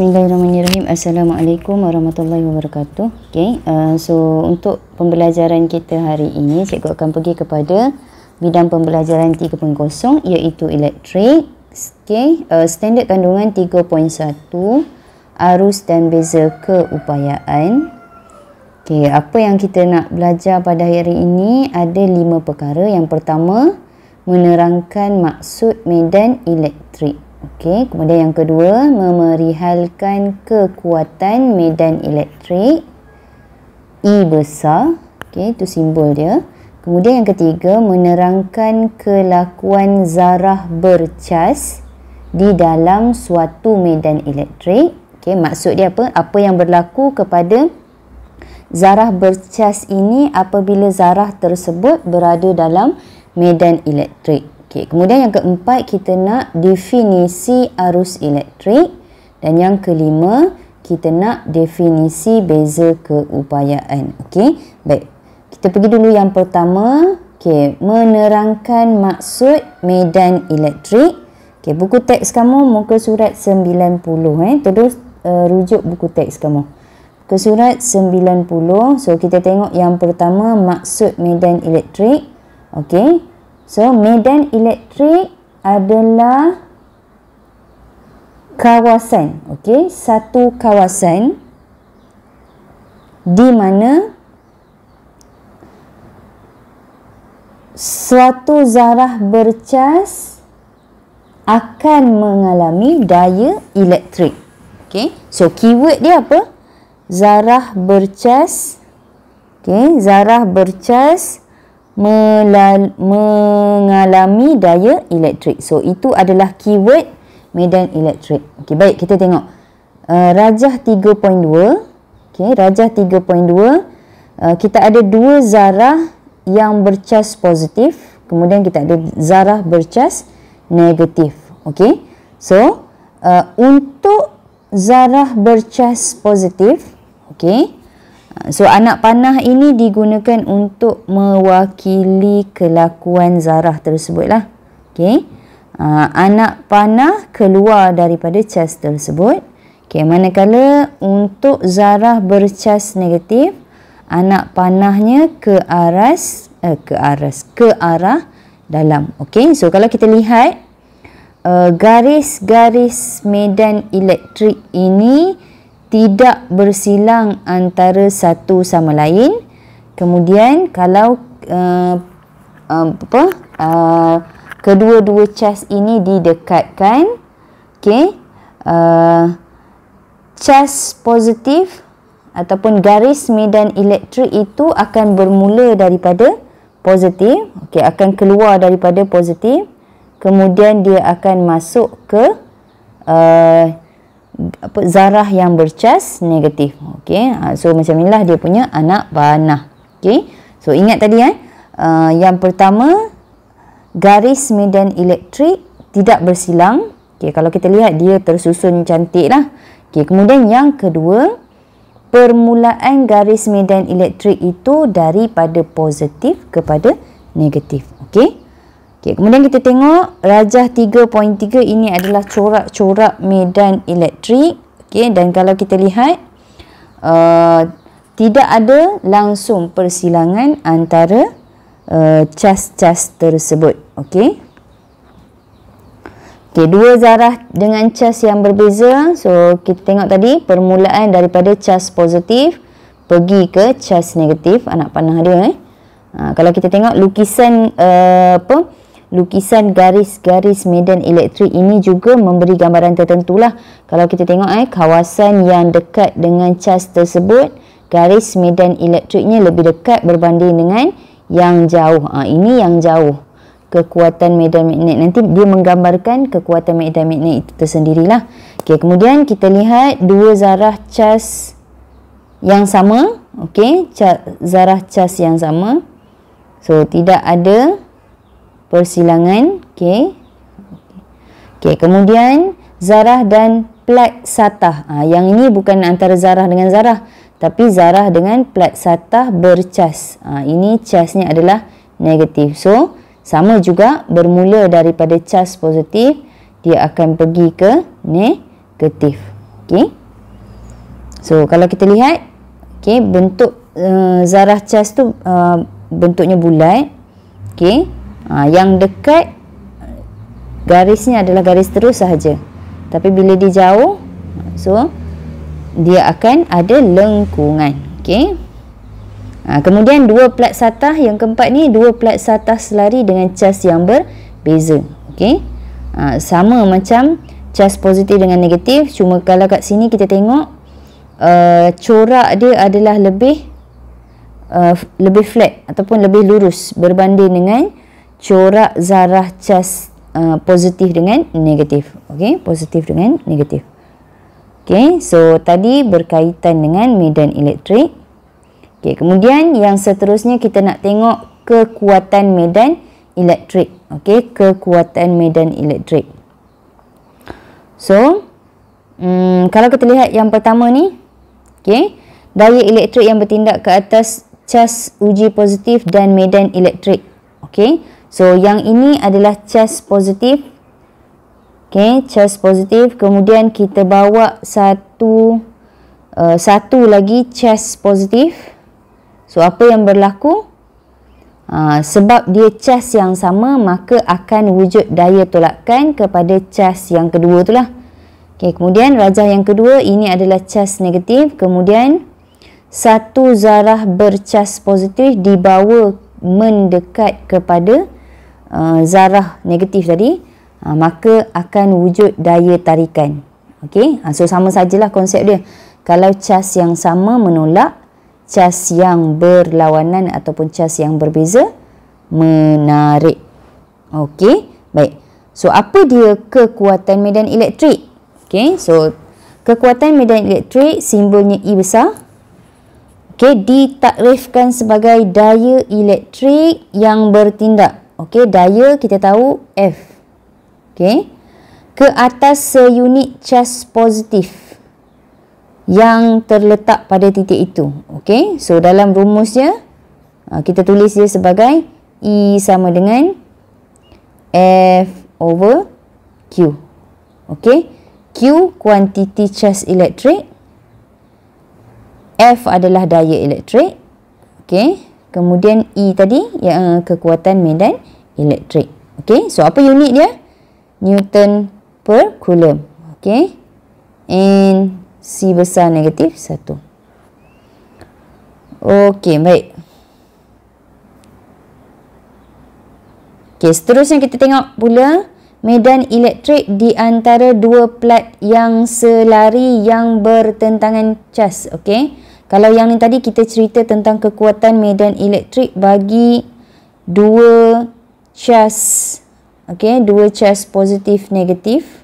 Bismillahirrahmanirrahim. Assalamualaikum warahmatullahi wabarakatuh. So untuk pembelajaran kita hari ini, cikgu akan pergi kepada bidang pembelajaran 3.0 iaitu elektrik. Standard kandungan 3.1, arus dan beza keupayaan. Apa yang kita nak belajar pada hari ini ada 5 perkara. Yang pertama, menerangkan maksud medan elektrik. Kemudian yang kedua, memerihalkan kekuatan medan elektrik E besar. Itu simbol dia. Kemudian yang ketiga, menerangkan kelakuan zarah bercas di dalam suatu medan elektrik. Maksud dia apa? Apa yang berlaku kepada zarah bercas ini apabila zarah tersebut berada dalam medan elektrik. Kemudian yang keempat, kita nak definisi arus elektrik. Dan yang kelima, kita nak definisi beza keupayaan. Baik. Kita pergi dulu yang pertama. Menerangkan maksud medan elektrik. Buku teks kamu muka surat 90. Terus rujuk buku teks kamu. Muka surat 90. So kita tengok yang pertama, maksud medan elektrik. So, medan elektrik adalah kawasan, satu kawasan di mana suatu zarah bercas akan mengalami daya elektrik. So, keyword dia apa? Zarah bercas. Zarah bercas mengalami daya elektrik. So, itu adalah keyword medan elektrik. Baik, kita tengok. Rajah 3.2. Rajah 3.2. Kita ada dua zarah yang bercas positif. Kemudian kita ada zarah bercas negatif. So, untuk zarah bercas positif, so anak panah ini digunakan untuk mewakili kelakuan zarah tersebut lah. Anak panah keluar daripada cas tersebut. Manakala untuk zarah bercas negatif, anak panahnya ke arah dalam. So kalau kita lihat garis-garis medan elektrik ini tidak bersilang antara satu sama lain. Kemudian kalau kedua-dua cas ini didekatkan, cas positif ataupun garis medan elektrik itu akan bermula daripada positif, akan keluar daripada positif, kemudian dia akan masuk ke zarah yang bercas negatif. So macam inilah dia punya anak panah. So ingat tadi yang pertama, garis medan elektrik tidak bersilang. Kalau kita lihat dia tersusun cantik lah. Kemudian yang kedua, permulaan garis medan elektrik itu daripada positif kepada negatif. Kemudian kita tengok rajah 3.3 ini adalah corak-corak medan elektrik. Dan kalau kita lihat tidak ada langsung persilangan antara cas-cas tersebut. Dua zarah dengan cas yang berbeza. So kita tengok tadi permulaan daripada cas positif pergi ke cas negatif, anak panah dia. Kalau kita tengok lukisan lukisan garis-garis medan elektrik ini juga memberi gambaran tertentu lah. Kalau kita tengok kawasan yang dekat dengan cas tersebut, garis medan elektriknya lebih dekat berbanding dengan yang jauh. Ini yang jauh. Kekuatan medan magnet nanti dia menggambarkan kekuatan medan magnet itu tersendirilah. Kemudian kita lihat dua zarah cas yang sama. Zarah cas yang sama. So tidak ada persilangan. Kemudian zarah dan plat satah. Yang ini bukan antara zarah dengan zarah, tapi zarah dengan plat satah bercas. Ini casnya adalah negatif. So sama juga bermula daripada cas positif, dia akan pergi ke negatif. Okey. So kalau kita lihat, okey, bentuk zarah cas tu bentuknya bulat. Okey. Yang dekat garisnya adalah garis terus sahaja. Tapi bila dia jauh, so dia akan ada lengkungan. Okey. Kemudian dua plat satah yang keempat ni, dua plat satah selari dengan cas yang berbeza. Okey. Sama macam cas positif dengan negatif, cuma kalau kat sini kita tengok corak dia adalah lebih flat ataupun lebih lurus berbanding dengan corak zarah cas positif dengan negatif. Okey, positif dengan negatif. Okey, so tadi berkaitan dengan medan elektrik. Okey, kemudian yang seterusnya kita nak tengok kekuatan medan elektrik. Okey, kekuatan medan elektrik. So, kalau kita lihat yang pertama ni, okey, daya elektrik yang bertindak ke atas cas uji positif dan medan elektrik. Okey, so yang ini adalah cas positif. Okey, cas positif. Kemudian kita bawa satu lagi cas positif. So, apa yang berlaku? Sebab dia cas yang sama, maka akan wujud daya tolakan kepada cas yang kedua tu lah. Okay, kemudian rajah yang kedua, ini adalah cas negatif. Kemudian satu zarah bercas positif dibawa mendekat kepada zarah negatif tadi, maka akan wujud daya tarikan. Okay, so sama sajalah konsep dia. Kalau cas yang sama menolak cas yang berlawanan ataupun cas yang berbeza menarik. Okey, baik. So apa dia kekuatan medan elektrik? Okey, so kekuatan medan elektrik simbolnya E besar. Okey, ditakrifkan sebagai daya elektrik yang bertindak. Okey, daya kita tahu F. Okey, ke atas seunit cas positif yang terletak pada titik itu. Okey, so dalam rumusnya kita tulis dia sebagai E sama dengan F over Q. Okey, Q kuantiti cas elektrik, F adalah daya elektrik. Okey, kemudian E tadi yang kekuatan medan elektrik. Okey, so apa unit dia? Newton per Coulomb. Okey, and C besar negatif 1. Okey, baik. Okey, seterusnya kita tengok pula medan elektrik di antara dua plat yang selari yang bertentangan cas. Okey, kalau yang ni tadi kita cerita tentang kekuatan medan elektrik bagi dua cas. Okey, dua cas positif negatif.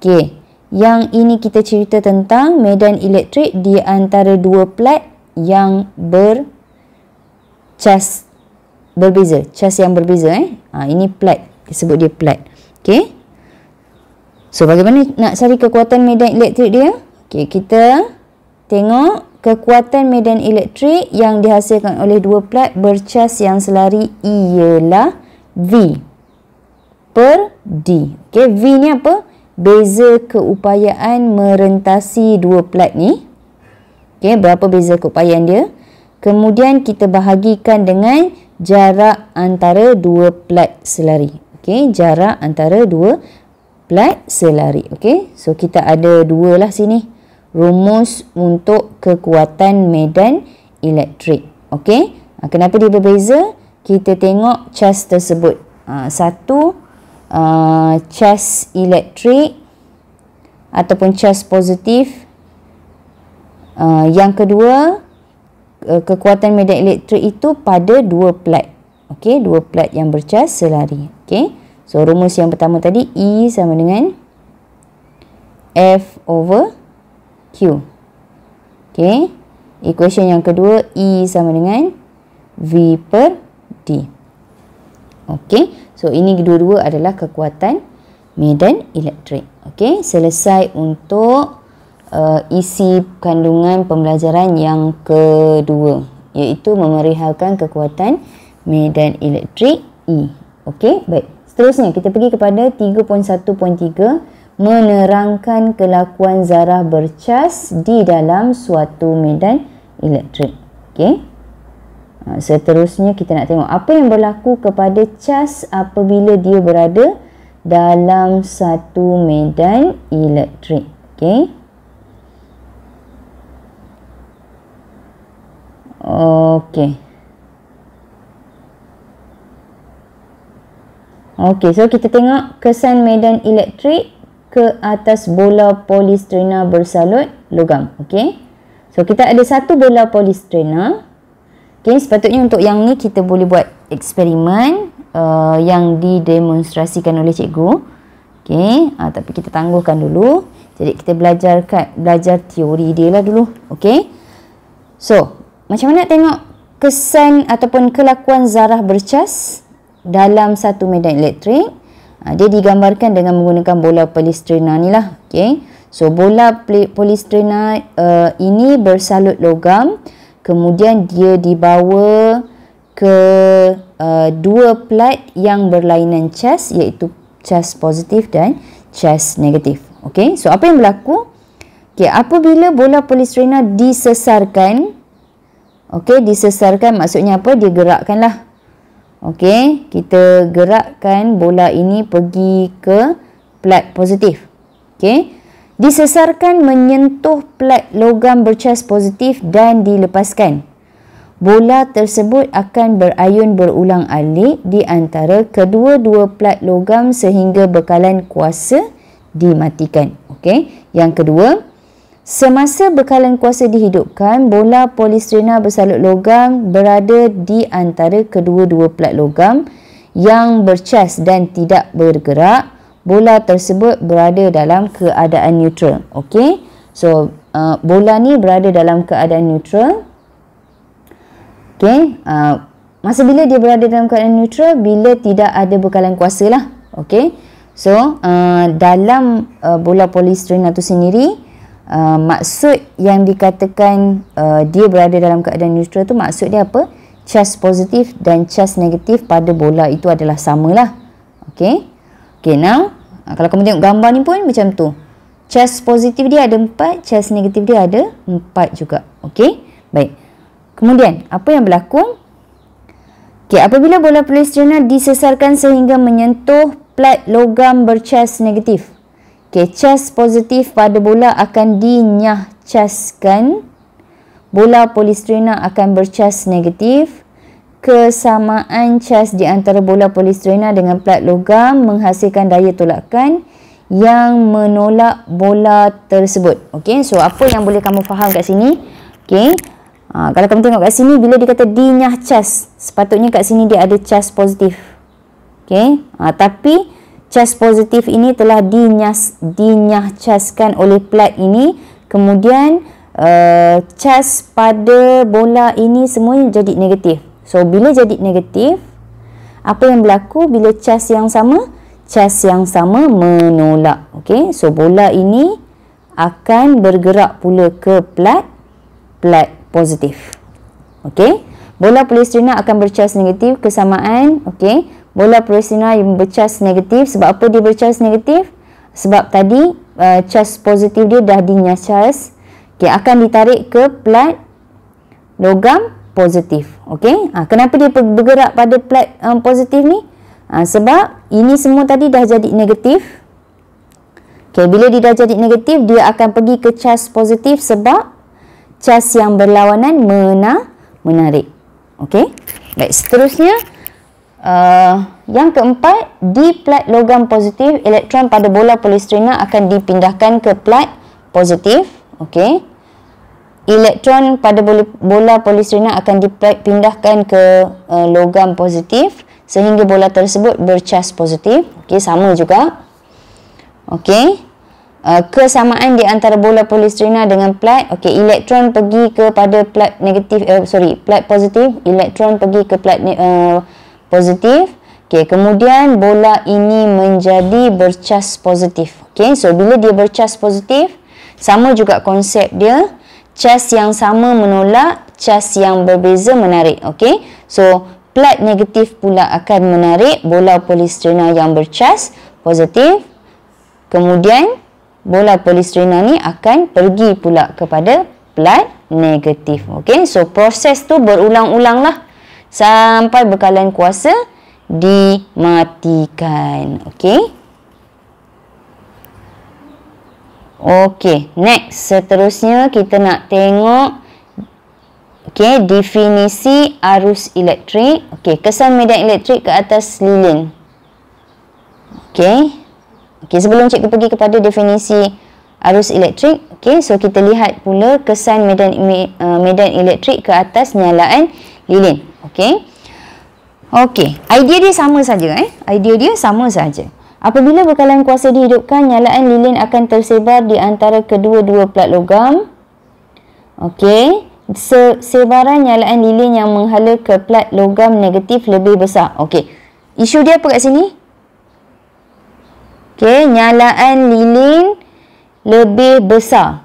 Okey, yang ini kita cerita tentang medan elektrik di antara dua plat yang bercas berbeza, cas yang berbeza. Ini plat, disebut dia plat. Okey, so bagaimana nak cari kekuatan medan elektrik dia? Okey, kita tengok kekuatan medan elektrik yang dihasilkan oleh dua plat bercas yang selari ialah V per D. Okey, V ni apa? Beza keupayaan merentasi dua plat ni. Okey, berapa beza keupayaan dia? Kemudian kita bahagikan dengan jarak antara dua plat selari. Okey, jarak antara dua plat selari. Okey, so kita ada dua lah sini. Rumus untuk kekuatan medan elektrik. Okey, kenapa dia berbeza? Kita tengok cas tersebut. Satu cas elektrik ataupun cas positif. Yang kedua, kekuatan medan elektrik itu pada dua plat. Okey, dua plat yang bercas selari. Okey, so rumus yang pertama tadi E sama dengan F over Q. Okey, equation yang kedua E sama dengan V per D. Okey, so ini kedua-dua adalah kekuatan medan elektrik. Okey, selesai untuk isi kandungan pembelajaran yang kedua, iaitu memerihalkan kekuatan medan elektrik E. Okey, baik. Seterusnya kita pergi kepada 3.1.3 menerangkan kelakuan zarah bercas di dalam suatu medan elektrik. Okey. Seterusnya kita nak tengok apa yang berlaku kepada cas apabila dia berada dalam satu medan elektrik. Okey. Okey, so kita tengok kesan medan elektrik ke atas bola polistrena bersalut logam. Okey. So kita ada satu bola polistrena. Okey, sepatutnya untuk yang ni kita boleh buat eksperimen yang didemonstrasikan oleh cikgu. Okey, tapi kita tangguhkan dulu. Jadi kita belajar teori dia lah dulu. Okey. So, macam mana nak tengok kesan ataupun kelakuan zarah bercas dalam satu medan elektrik? Dia digambarkan dengan menggunakan bola polistrena ni lah. Okay. So bola polistrena ini bersalut logam, kemudian dia dibawa ke dua plat yang berlainan cas, iaitu cas positif dan cas negatif. Okay. So apa yang berlaku? Okay, apabila bola polistrena disesarkan, okay, disesarkan maksudnya apa? Dia gerakkan lah. Okey, kita gerakkan bola ini pergi ke plat positif. Okey. Disesarkan menyentuh plat logam bercas positif dan dilepaskan. Bola tersebut akan berayun berulang-alik di antara kedua-dua plat logam sehingga bekalan kuasa dimatikan. Okey. Yang kedua, semasa bekalan kuasa dihidupkan, bola polistrena bersalut logam berada di antara kedua-dua plat logam yang bercas dan tidak bergerak. Bola tersebut berada dalam keadaan neutral. Okey. So, bola ni berada dalam keadaan neutral. Okey. Masa bila dia berada dalam keadaan neutral? Bila tidak ada bekalan kuasa lah. Okey. So, dalam bola polistrena tu sendiri, maksud yang dikatakan dia berada dalam keadaan neutral tu, maksud dia apa? Cas positif dan cas negatif pada bola itu adalah sama lah. Okay. Okay, now kalau kamu tengok gambar ni pun macam tu. Cas positif dia ada 4, cas negatif dia ada 4 juga. Okay. Baik. Kemudian apa yang berlaku? Okay, apabila bola polistrena disesarkan sehingga menyentuh plat logam bercas negatif, okay, cas positif pada bola akan dinyahcaskan. Bola polistrena akan bercas negatif. Kesamaan cas di antara bola polistrena dengan plat logam menghasilkan daya tolakan yang menolak bola tersebut. Okey, so apa yang boleh kamu faham kat sini? Okey, kalau kamu tengok kat sini, bila dia kata dinyahcas, sepatutnya kat sini dia ada cas positif. Okey, tapi cas positif ini telah dinyahcaskan oleh plat ini, kemudian cas pada bola ini semuanya jadi negatif. So bila jadi negatif, apa yang berlaku bila cas yang sama? Cas yang sama menolak. Okey, so bola ini akan bergerak pula ke plat positif. Okey, bola polistrena akan bercas negatif, kesamaan. Okey, bola polistrena yang bercas negatif. Sebab apa dia bercas negatif? Sebab tadi cas positif dia dah dinyahcas. Okey, akan ditarik ke plat logam positif. Okey, kenapa dia bergerak pada plat positif ni? Sebab ini semua tadi dah jadi negatif. Okey, bila dia dah jadi negatif, dia akan pergi ke cas positif sebab cas yang berlawanan menarik. Okey, baik, seterusnya yang keempat, di plat logam positif, elektron pada bola polistrena akan dipindahkan ke plat positif. Okey, elektron pada bola polistrena akan dipindahkan ke logam positif sehingga bola tersebut bercas positif. Okey, sama juga. Okey, kesamaan di antara bola polistrena dengan plat. Okey, elektron pergi kepada plat negatif, plat positif, elektron pergi ke plat positif. Okey, kemudian bola ini menjadi bercas positif. Okey, so bila dia bercas positif, sama juga konsep dia. Cas yang sama menolak, cas yang berbeza menarik. Okey, so plat negatif pula akan menarik bola polistrena yang bercas positif. kemudian bola polistrina ni akan pergi pula kepada plat negatif. Okey, so proses tu berulang-ulang lah sampai bekalan kuasa dimatikan. Okey. Okey, next, seterusnya kita nak tengok definisi arus elektrik. Kesan medan elektrik ke atas lilin. Sebelum cikgu pergi kepada definisi arus elektrik, so kita lihat pula kesan medan elektrik ke atas nyalaan lilin. Idea dia sama saja. Idea dia sama saja. Apabila bekalan kuasa dihidupkan, nyalaan lilin akan tersebar di antara kedua-dua plat logam. Sebaran nyalaan lilin yang menghala ke plat logam negatif lebih besar. Isu dia apa kat sini? Nyalaan lilin lebih besar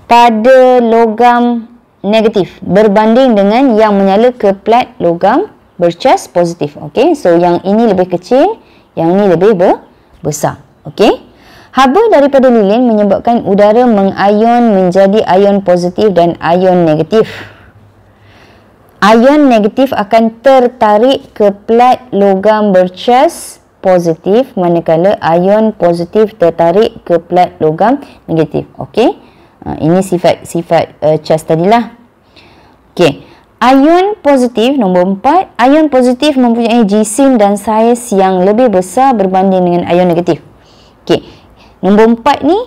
pada logam negatif berbanding dengan yang menyala ke plat logam bercas positif. So yang ini lebih kecil, yang ini lebih besar. Haba daripada lilin menyebabkan udara mengayon menjadi ion positif dan ion negatif. Ion negatif akan tertarik ke plat logam bercas positif, manakala ion positif tertarik ke plat logam negatif. Ini sifat cas tadilah. Ion positif, nombor 4. Ion positif mempunyai jisim dan saiz yang lebih besar berbanding dengan ion negatif. Nombor 4 ni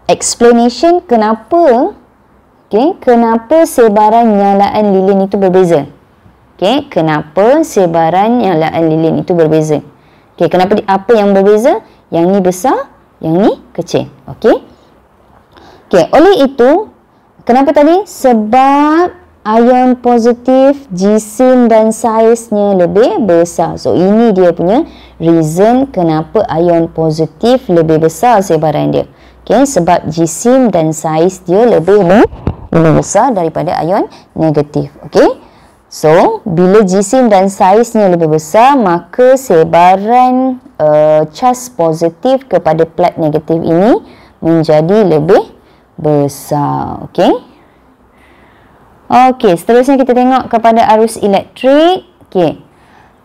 explanation kenapa kenapa sebaran nyalaan lilin itu berbeza. Kenapa sebaran nyalaan lilin itu berbeza. Kenapa apa yang berbeza? Yang ni besar, yang ni kecil. Oleh itu, kenapa tadi? Sebab ion positif jisim dan saiznya lebih besar. So ini dia punya reason kenapa ion positif lebih besar sebaran dia. Sebab jisim dan saiz dia lebih besar daripada ion negatif. So bila jisim dan saiznya lebih besar, maka sebaran cas positif kepada plat negatif ini menjadi lebih besar. Seterusnya kita tengok kepada arus elektrik.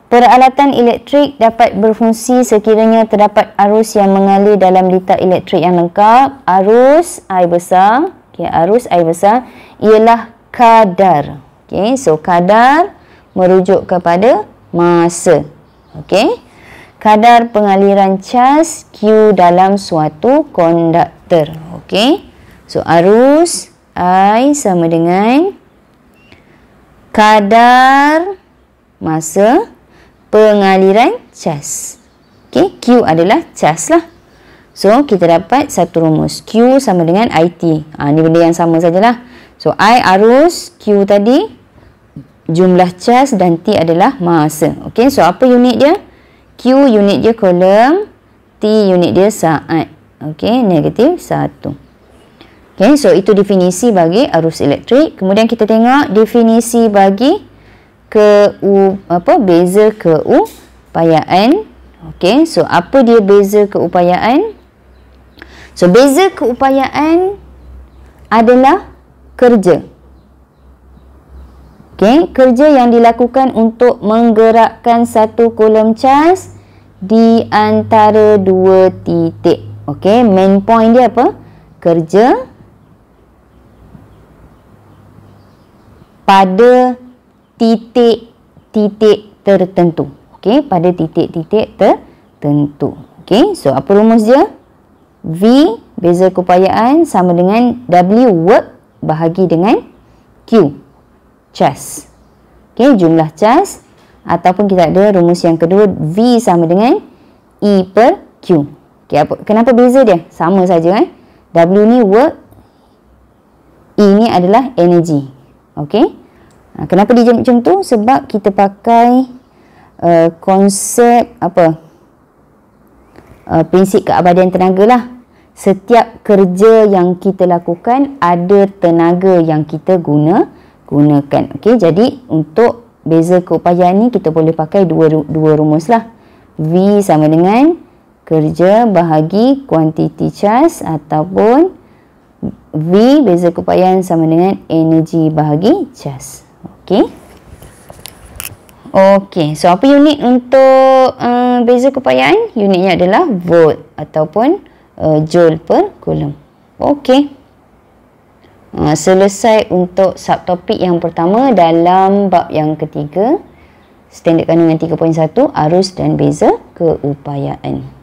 Peralatan elektrik dapat berfungsi sekiranya terdapat arus yang mengalir dalam litar elektrik yang lengkap. Arus I besar, arus I besar ialah kadar. So kadar merujuk kepada masa. Kadar pengaliran cas Q dalam suatu konduktor. So arus I sama dengan kadar masa pengaliran cas. Q adalah cas lah. So kita dapat satu rumus. Q sama dengan IT. Ni benda yang sama sajalah. So I arus, Q tadi jumlah cas dan T adalah masa. So apa unit dia? Q unit dia kolom, T unit dia saat. Negatif 1. So itu definisi bagi arus elektrik. Kemudian kita tengok definisi bagi beza keupayaan. So apa dia beza keupayaan? So beza keupayaan adalah kerja. Kerja yang dilakukan untuk menggerakkan satu kolom cas di antara dua titik. Main point dia apa? Kerja pada titik-titik tertentu. Pada titik-titik tertentu. So apa rumus dia? V beza keupayaan sama dengan W work bahagi dengan Q cas. Jumlah cas, ataupun kita ada rumus yang kedua, V sama dengan E per Q. Kenapa beza dia? Sama saja. W ni work, E ni adalah energy. Kenapa dia macam tu? Sebab kita pakai konsep prinsip keabadian tenaga lah. Setiap kerja yang kita lakukan ada tenaga yang kita gunakan. Jadi untuk beza keupayaan ni kita boleh pakai dua rumus lah. V sama dengan kerja bahagi kuantiti cas ataupun V beza keupayaan sama dengan energi bahagi cas. Okey. Okey, so apa unit untuk beza keupayaan? Unitnya adalah volt ataupun joule per coulomb. Okey. Selesai untuk subtopik yang pertama dalam bab yang ketiga. Standard kandungan 3.1, arus dan beza keupayaan.